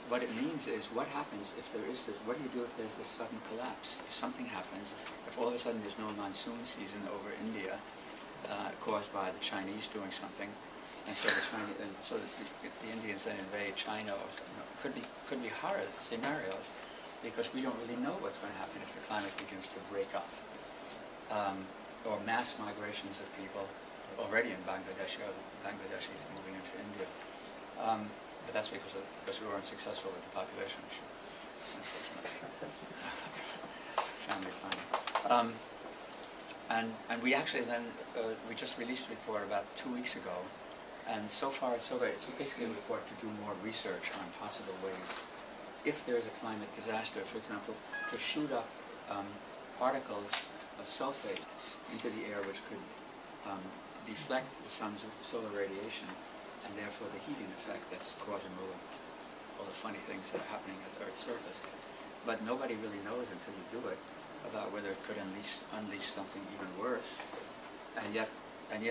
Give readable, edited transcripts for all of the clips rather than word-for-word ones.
what it means is, what happens if there is this, what do you do if there's this sudden collapse? If something happens, if all of a sudden there's no monsoon season over India, caused by the Chinese doing something, and so the Indians then invade China, or could be horror scenarios, because we don't really know what's going to happen if the climate begins to break up, or mass migrations of people already in Bangladesh, or Bangladeshis moving into India. But that's because we weren't successful with the population issue, unfortunately. Family planning. And we actually then, we just released a report about 2 weeks ago, and so far it's so great. It's basically a report to do more research on possible ways, if there is a climate disaster, for example, to shoot up particles of sulfate into the air, which could deflect the sun's solar radiation, and therefore the heating effect that's causing all the funny things that are happening at the Earth's surface. But nobody really knows until you do it about whether it could unleash something even worse. And yet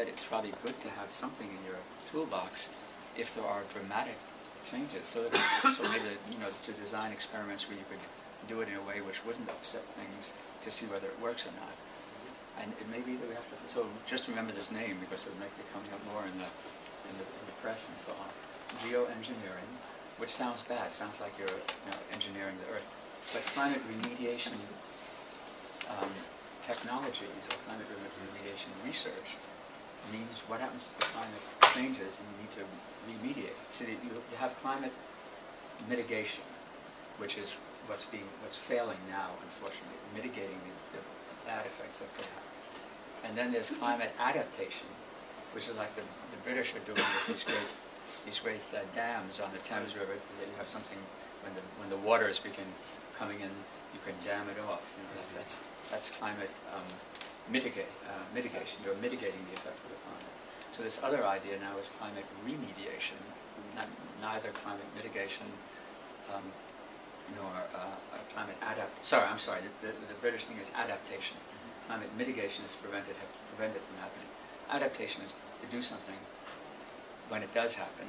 it's probably good to have something in your toolbox if there are dramatic changes. So maybe, to design experiments where you could do it in a way which wouldn't upset things, to see whether it works or not. And it may be that we have to. So just remember this name, because it may be coming up more in the press and so on. Geo-engineering, which sounds bad, sounds like you're engineering the Earth. But climate remediation technologies, or climate remediation research, means what happens if the climate changes and you need to remediate. So that you have climate mitigation, which is what's failing now, unfortunately, mitigating the bad effects that could happen. And then there's climate adaptation, which is like the British are doing with these great dams on the Thames River, that you have something, when the waters begin coming in, you can dam it off. That's climate mitigation. You're mitigating the effect of the climate. So this other idea now is climate remediation, neither climate mitigation nor climate adaptation. Sorry, the British thing is adaptation. Climate mitigation is prevent it from happening. Adaptation is to do something when it does happen,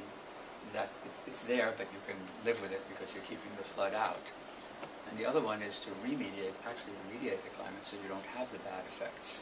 that it's there, but you can live with it because you're keeping the flood out. And the other one is to actually remediate the climate so you don't have the bad effects.